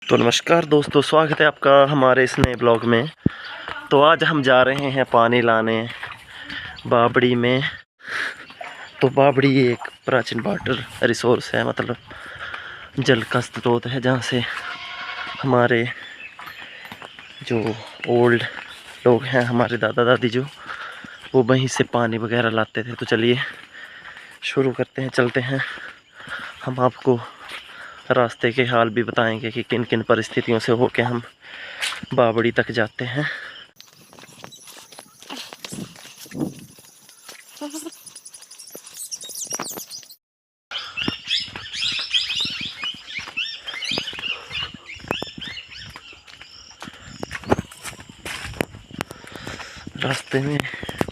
तो नमस्कार दोस्तों, स्वागत है आपका हमारे इस नए ब्लॉग में। तो आज हम जा रहे हैं पानी लाने बावड़ी में। तो बावड़ी एक प्राचीन वाटर रिसोर्स है, मतलब जल का स्रोत है, जहाँ से हमारे जो ओल्ड लोग हैं, हमारे दादा दादी जो, वो वहीं से पानी वगैरह लाते थे। तो चलिए शुरू करते हैं, चलते हैं। हम आपको रास्ते के हाल भी बताएंगे कि किन किन परिस्थितियों से होके हम बावड़ी तक जाते हैं। रास्ते में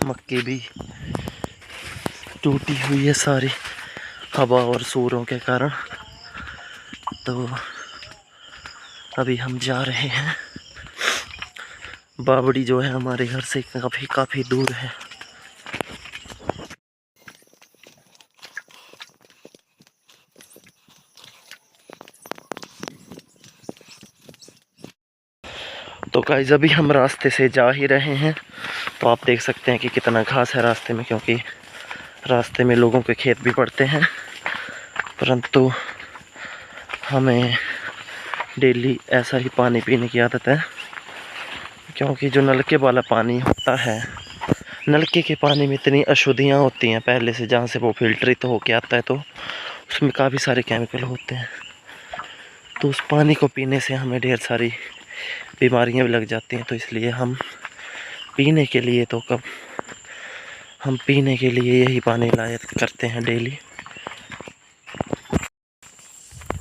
मक्की भी टूटी हुई है सारी, हवा और सूरों के कारण। तो अभी हम जा रहे हैं। बावड़ी जो है हमारे घर से काफ़ी दूर है। तो गाइस अभी हम रास्ते से जा ही रहे हैं। तो आप देख सकते हैं कि कितना घास है रास्ते में, क्योंकि रास्ते में लोगों के खेत भी पड़ते हैं। परंतु हमें डेली ऐसा ही पानी पीने की आदत है, क्योंकि जो नलके वाला पानी होता है, नलके के पानी में इतनी अशुद्धियाँ होती हैं पहले से, जहाँ से वो फिल्टरित होके आता है, तो उसमें काफ़ी सारे केमिकल होते हैं। तो उस पानी को पीने से हमें ढेर सारी बीमारियाँ भी लग जाती हैं। तो इसलिए हम पीने के लिए यही पानी लाया करते हैं डेली।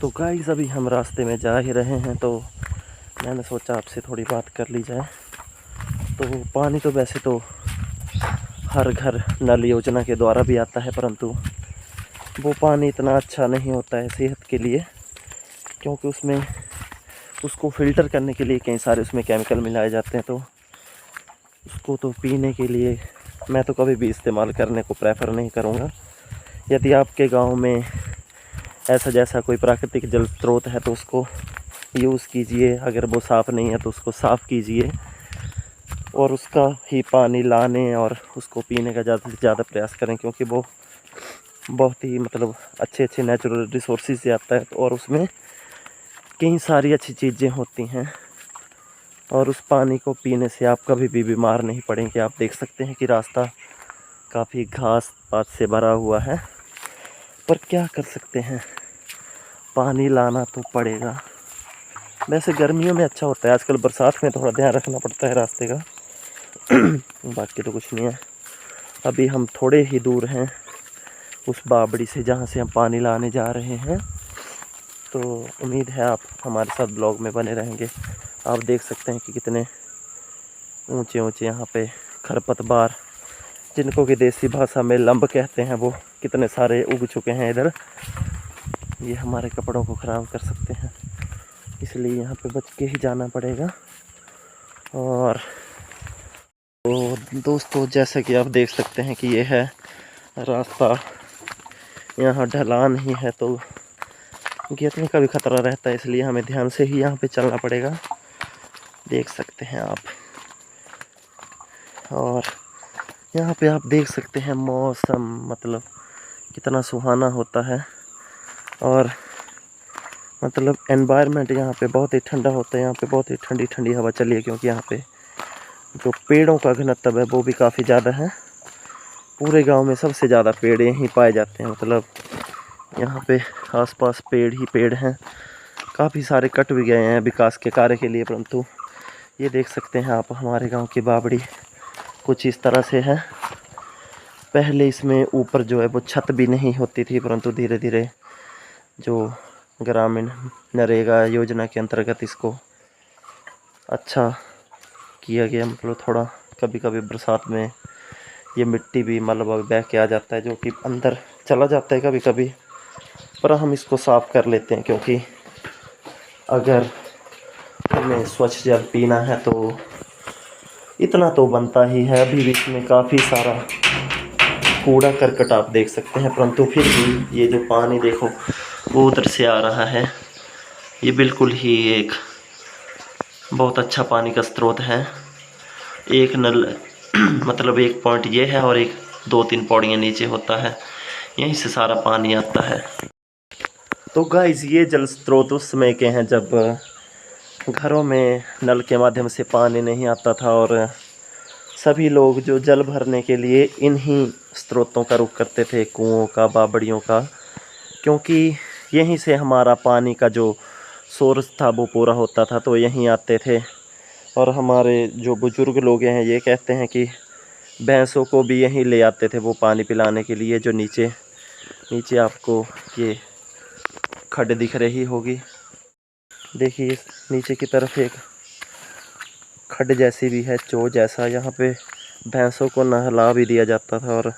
तो गाइस अभी हम रास्ते में जा ही रहे हैं, तो मैंने सोचा आपसे थोड़ी बात कर ली जाए। तो पानी तो वैसे तो हर घर नल योजना के द्वारा भी आता है, परंतु वो पानी इतना अच्छा नहीं होता है सेहत के लिए, क्योंकि उसको फ़िल्टर करने के लिए कई सारे उसमें केमिकल मिलाए जाते हैं। तो उसको तो पीने के लिए मैं तो कभी भी इस्तेमाल करने को प्रेफर नहीं करूँगा। यदि आपके गांव में ऐसा जैसा कोई प्राकृतिक जल स्रोत है तो उसको यूज़ कीजिए। अगर वो साफ़ नहीं है तो उसको साफ़ कीजिए और उसका ही पानी लाने और उसको पीने का ज़्यादा से ज़्यादा प्रयास करें, क्योंकि वो बहुत ही मतलब अच्छे नेचुरल रिसोर्सेज से आता है। और उसमें कई सारी अच्छी चीज़ें होती हैं, और उस पानी को पीने से आप कभी भी बीमार नहीं पड़ेंगे। आप देख सकते हैं कि रास्ता काफ़ी घास पात से भरा हुआ है, पर क्या कर सकते हैं, पानी लाना तो पड़ेगा। वैसे गर्मियों में अच्छा होता है, आजकल बरसात में थोड़ा ध्यान रखना पड़ता है रास्ते का। बाकी तो कुछ नहीं है। अभी हम थोड़े ही दूर हैं उस बावड़ी से जहाँ से हम पानी लाने जा रहे हैं। तो उम्मीद है आप हमारे साथ ब्लॉग में बने रहेंगे। आप देख सकते हैं कि कितने ऊंचे यहाँ पे खरपतवार, जिनको कि देसी भाषा में लंब कहते हैं, वो कितने सारे उग चुके हैं इधर। ये हमारे कपड़ों को ख़राब कर सकते हैं, इसलिए यहाँ पे बच के ही जाना पड़ेगा। और तो दोस्तों, जैसा कि आप देख सकते हैं कि ये है रास्ता, यहाँ ढलान ही है, तो गिरने का भी खतरा रहता है, इसलिए हमें ध्यान से ही यहाँ पे चलना पड़ेगा। देख सकते हैं आप। और यहाँ पे आप देख सकते हैं मौसम मतलब कितना सुहाना होता है, और मतलब एनवायरनमेंट यहाँ पे बहुत ही ठंडा होता है। यहाँ पे बहुत ही ठंडी ठंडी हवा चली है, क्योंकि यहाँ पे जो पेड़ों का घनत्व है वो भी काफ़ी ज़्यादा है। पूरे गांव में सबसे ज़्यादा पेड़ यहीं पाए जाते हैं, मतलब यहाँ पे आसपास पेड़ ही पेड़ हैं। काफ़ी सारे कट भी गए हैं विकास के कार्य के लिए, परंतु ये देख सकते हैं आप, हमारे गांव की बावड़ी कुछ इस तरह से है। पहले इसमें ऊपर जो है वो छत भी नहीं होती थी, परंतु धीरे धीरे जो ग्रामीण नरेगा योजना के अंतर्गत इसको अच्छा किया गया। मतलब थोड़ा कभी कभी बरसात में ये मिट्टी भी मलबा बह के आ जाता है, जो कि अंदर चला जाता है कभी कभी, पर हम इसको साफ़ कर लेते हैं, क्योंकि अगर हमें स्वच्छ जल पीना है तो इतना तो बनता ही है। अभी भी इसमें काफ़ी सारा कूड़ा करकट आप देख सकते हैं, परंतु फिर भी ये जो पानी देखो वो उधर से आ रहा है, ये बिल्कुल ही एक बहुत अच्छा पानी का स्रोत है। एक नल मतलब एक पॉइंट ये है और एक 2-3 पौड़ियाँ नीचे होता है, यहीं से सारा पानी आता है। तो गाइस ये जल स्रोत उस समय के हैं जब घरों में नल के माध्यम से पानी नहीं आता था और सभी लोग जो जल भरने के लिए इन्हीं स्रोतों का रुख करते थे, कुओं का, बावड़ियों का, क्योंकि यहीं से हमारा पानी का जो सोर्स था वो पूरा होता था, तो यहीं आते थे। और हमारे जो बुज़ुर्ग लोग हैं ये कहते हैं कि भैंसों को भी यहीं ले आते थे वो पानी पिलाने के लिए। जो नीचे नीचे आपको ये खड्ड दिख रही होगी, देखिए नीचे की तरफ एक खड्ड जैसी भी है, चो जैसा। यहाँ पे भैंसों को नहला भी दिया जाता था और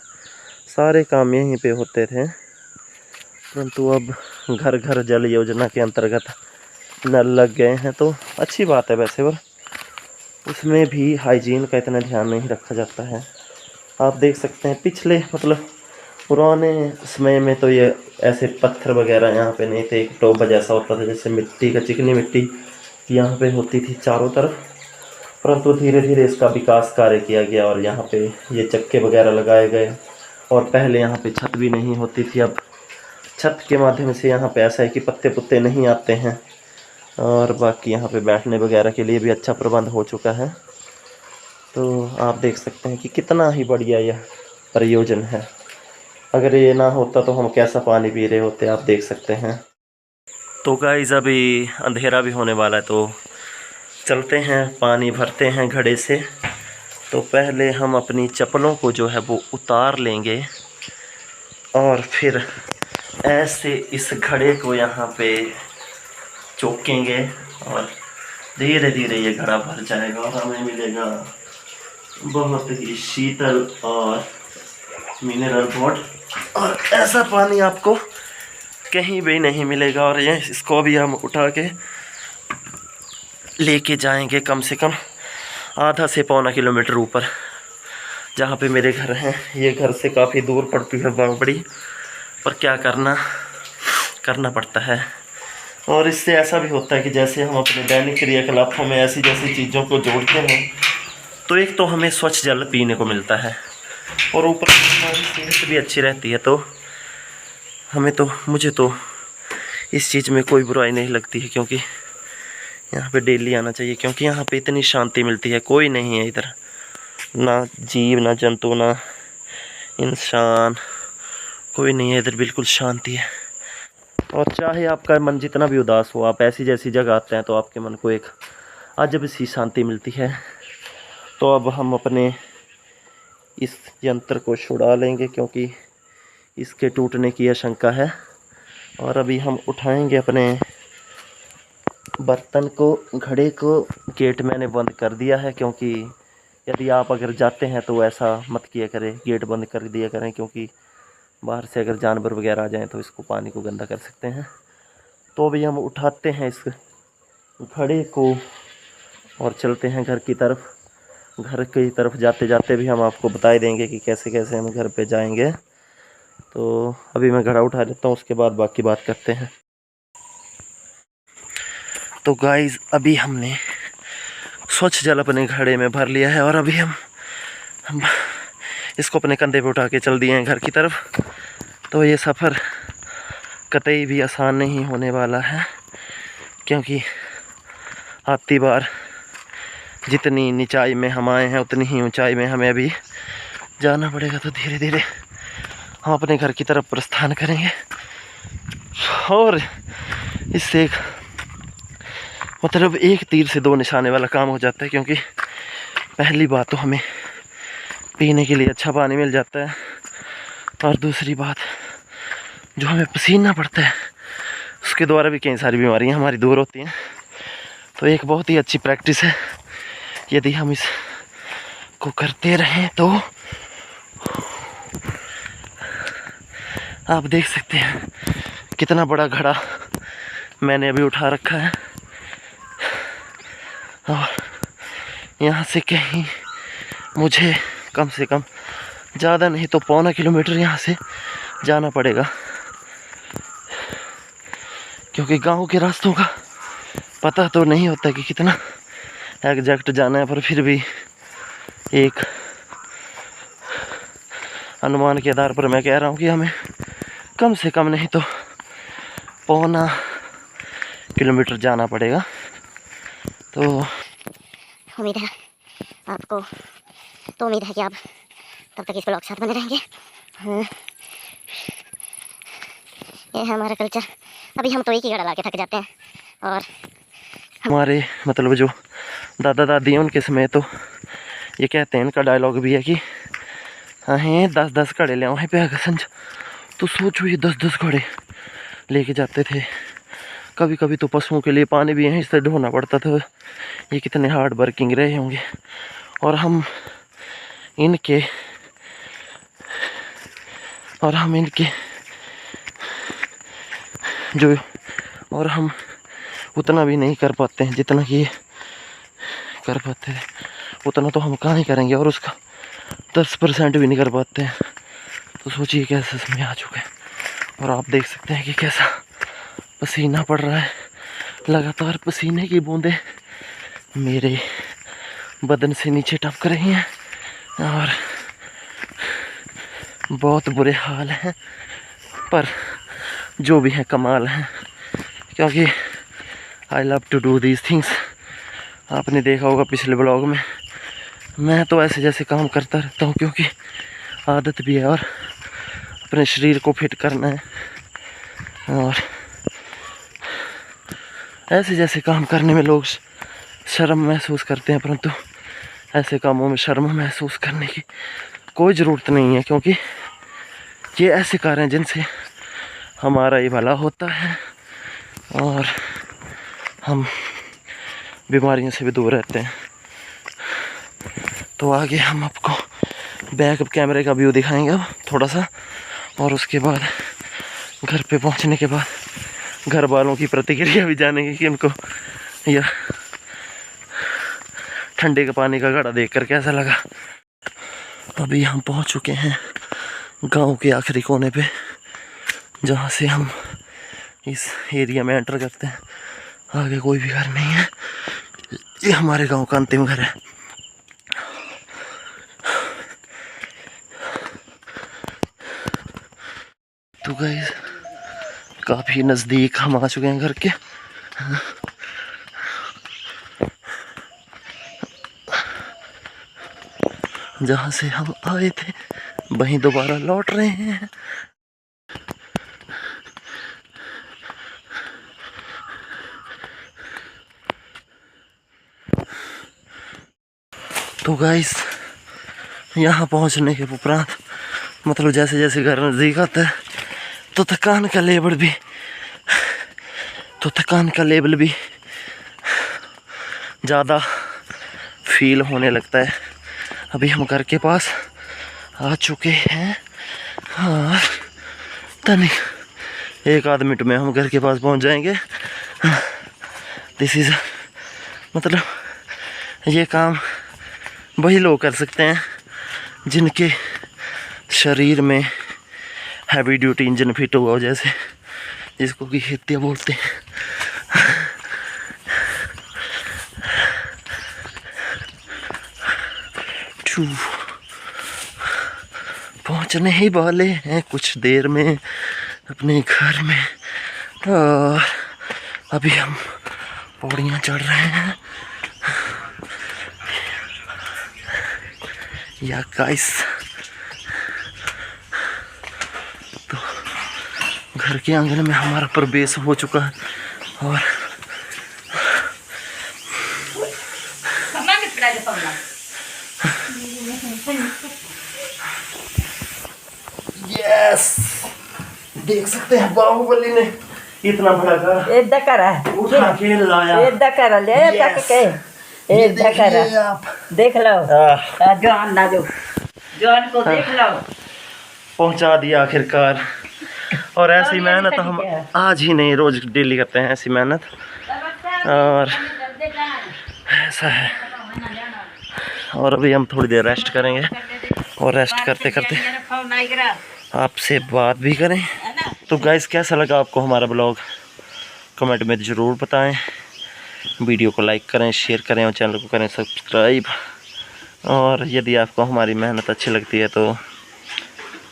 सारे काम यहीं पे होते थे। परंतु अब घर घर जल योजना के अंतर्गत नल लग गए हैं, तो अच्छी बात है वैसे, पर उसमें भी हाइजीन का इतना ध्यान नहीं रखा जाता है। आप देख सकते हैं पिछले मतलब पुराने समय में तो ये ऐसे पत्थर वगैरह यहाँ पे नहीं थे, एक टोबा जैसा होता था, जैसे मिट्टी का, चिकनी मिट्टी यहाँ पे होती थी चारों तरफ। परंतु धीरे धीरे इसका विकास कार्य किया गया और यहाँ पे ये चक्के वगैरह लगाए गए। और पहले यहाँ पे छत भी नहीं होती थी, अब छत के माध्यम से यहाँ पे ऐसा है कि पत्ते पुत्ते नहीं आते हैं। और बाकी यहाँ पे बैठने वगैरह के लिए भी अच्छा प्रबंध हो चुका है। तो आप देख सकते हैं कि कितना ही बढ़िया यह प्रयोजन है। अगर ये ना होता तो हम कैसा पानी पी रहे होते, आप देख सकते हैं। तो गाइस अभी अंधेरा भी होने वाला है, तो चलते हैं पानी भरते हैं घड़े से। तो पहले हम अपनी चप्पलों को जो है वो उतार लेंगे और फिर ऐसे इस घड़े को यहाँ पे चौकेंगे और धीरे धीरे ये घड़ा भर जाएगा और हमें मिलेगा बहुत ही शीतल और मिनरल वाटर। और ऐसा पानी आपको कहीं भी नहीं मिलेगा। और ये इसको भी हम उठा के लेके जाएंगे कम से कम आधा से पौना किलोमीटर ऊपर, जहाँ पे मेरे घर हैं। ये घर से काफ़ी दूर पड़ती है बावड़ी, पर क्या करना पड़ता है। और इससे ऐसा भी होता है कि जैसे हम अपने दैनिक क्रियाकलापों में ऐसी जैसी चीज़ों को जोड़ते हैं, तो एक तो हमें स्वच्छ जल पीने को मिलता है और ऊपर हमारी सेहत भी अच्छी रहती है। तो मुझे तो इस चीज़ में कोई बुराई नहीं लगती है, क्योंकि यहाँ पे डेली आना चाहिए, क्योंकि यहाँ पे इतनी शांति मिलती है। कोई नहीं है इधर, ना जीव, ना जंतु, ना इंसान, कोई नहीं है इधर, बिल्कुल शांति है। और चाहे आपका मन जितना भी उदास हो, आप ऐसी जैसी जगह आते हैं तो आपके मन को एक अजब सी शांति मिलती है। तो अब हम अपने इस यंत्र को छुड़ा लेंगे, क्योंकि इसके टूटने की आशंका है। और अभी हम उठाएंगे अपने बर्तन को, घड़े को। गेट मैंने बंद कर दिया है, क्योंकि यदि आप अगर जाते हैं तो ऐसा मत किया करें, गेट बंद कर दिया करें, क्योंकि बाहर से अगर जानवर वगैरह आ जाएं तो इसको पानी को गंदा कर सकते हैं। तो अभी हम उठाते हैं इस घड़े को और चलते हैं घर की तरफ। घर की तरफ जाते जाते भी हम आपको बता देंगे कि कैसे कैसे हम घर पे जाएंगे। तो अभी मैं घड़ा उठा लेता हूँ, उसके बाद बाकी बात करते हैं। तो गाइस अभी हमने स्वच्छ जल अपने घड़े में भर लिया है और अभी हम इसको अपने कंधे पे उठा के चल दिए हैं घर की तरफ। तो ये सफ़र कतई भी आसान नहीं होने वाला है, क्योंकि आती बार जितनी नीचाई में हम आए हैं उतनी ही ऊंचाई में हमें अभी जाना पड़ेगा। तो धीरे धीरे हम अपने घर की तरफ प्रस्थान करेंगे और इससे एक मतलब एक तीर से दो निशाने वाला काम हो जाता है, क्योंकि पहली बात तो हमें पीने के लिए अच्छा पानी मिल जाता है, और दूसरी बात जो हमें पसीना पड़ता है उसके द्वारा भी कई सारी बीमारियां हमारी दूर होती हैं। तो एक बहुत ही अच्छी प्रैक्टिस है, यदि हम इस को करते रहें तो आप देख सकते हैं कितना बड़ा घड़ा मैंने अभी उठा रखा है। और यहाँ से कहीं मुझे कम से कम ज़्यादा नहीं तो पौना किलोमीटर यहाँ से जाना पड़ेगा, क्योंकि गांव के रास्तों का पता तो नहीं होता कि कितना एग्जैक्ट जाना है, पर फिर भी एक अनुमान के आधार पर मैं कह रहा हूँ कि हमें कम से कम नहीं तो 1.25 किलोमीटर जाना पड़ेगा। तो उम्मीद है आपको, तो उम्मीद है कि आप तब तक इस ब्लॉग के साथ बने रहेंगे। ये है हमारा कल्चर। अभी हम तो एक ही गाड़ा ला के थक जाते हैं, और हमारे मतलब जो दादा दादी हैं उनके समय तो ये कहते हैं, इनका डायलॉग भी है कि अहें 10-10 घड़े ले आओ पे संज। तो सोचो ये 10-10 घड़े लेके जाते थे। कभी कभी तो पशुओं के लिए पानी भी यहीं से ढोना पड़ता था। ये कितने हार्ड वर्किंग रहे होंगे। और हम इनके जो, और हम उतना भी नहीं कर पाते हैं जितना कि ये कर पाते थे। उतना तो हम कहाँ ही करेंगे, और उसका 10% भी नहीं कर पाते हैं। तो सोचिए कैसा समय आ चुका है। और आप देख सकते हैं कि कैसा पसीना पड़ रहा है। लगातार पसीने की बूंदें मेरे बदन से नीचे टपक रही हैं और बहुत बुरे हाल हैं, पर जो भी है कमाल है, क्योंकि I love to do these things. आपने देखा होगा पिछले ब्लॉग में, मैं तो ऐसे जैसे काम करता रहता हूँ क्योंकि आदत भी है और अपने शरीर को फिट करना है। और ऐसे जैसे काम करने में लोग शर्म महसूस करते हैं, परंतु ऐसे कामों में शर्म महसूस करने की कोई ज़रूरत नहीं है, क्योंकि ये ऐसे कार्य हैं जिनसे हमारा ही भला होता है और हम बीमारियों से भी दूर रहते हैं। तो आगे हम आपको बैकअप कैमरे का व्यू दिखाएंगे अब थोड़ा सा, और उसके बाद घर पे पहुंचने के बाद घर वालों की प्रतिक्रिया भी जानेंगे कि उनको यह ठंडे के पानी का घड़ा देखकर कैसा लगा। अभी हम पहुंच चुके हैं गांव के आखिरी कोने पे, जहां से हम इस एरिया में एंटर करते हैं। आगे कोई भी घर नहीं है, ये हमारे गांव का अंतिम घर है। तो गाइस काफ़ी नज़दीक हम आ चुके हैं घर के। जहाँ से हम आए थे वहीं दोबारा लौट रहे हैं। तो गाइस यहाँ पहुँचने के उपरांत मतलब जैसे जैसे घर नज़दीक आता है तो थकान का लेवल भी ज़्यादा फील होने लगता है। अभी हम घर के पास आ चुके हैं और तनिक 1 आध मिनट में हम घर के पास पहुंच जाएंगे। दिस इज़ मतलब ये काम वही लोग कर सकते हैं जिनके शरीर में हैवी ड्यूटी इंजन फिट हुआ हो, जैसे जिसको कि खेतिया बोलते हैं। पहुंचने ही वाले हैं कुछ देर में अपने घर में, और अभी हम पौड़ियाँ चढ़ रहे हैं। या गाइस तो घर के आंगन में हमारा प्रवेश हो चुका है और यस देख सकते हैं बाहुबली ने इतना बड़ा घर एदा करा उठा के लाया। एदा करा ले तक के एदा करा देख लो जवान ना जो जवान को देख लो पहुंचा दिया आखिरकार। और ऐसी मेहनत हम आज ही नहीं रोज डेली करते हैं ऐसी मेहनत, और ऐसा है। और अभी हम थोड़ी देर रेस्ट करेंगे और रेस्ट करते करते आपसे बात भी करें। तो गाइस कैसा लगा आपको हमारा ब्लॉग कमेंट में ज़रूर बताएं। वीडियो को लाइक करें, शेयर करें और चैनल को करें सब्सक्राइब। और यदि आपको हमारी मेहनत अच्छी लगती है तो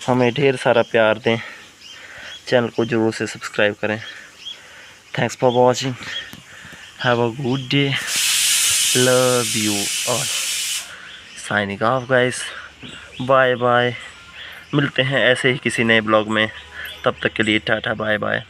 हमें ढेर सारा प्यार दें, चैनल को ज़रूर से सब्सक्राइब करें। Thanks for watching, have a good day, love you all, signing off guys, bye bye. मिलते हैं ऐसे ही किसी नए ब्लॉग में, तब तक के लिए टाटा बाय बाय।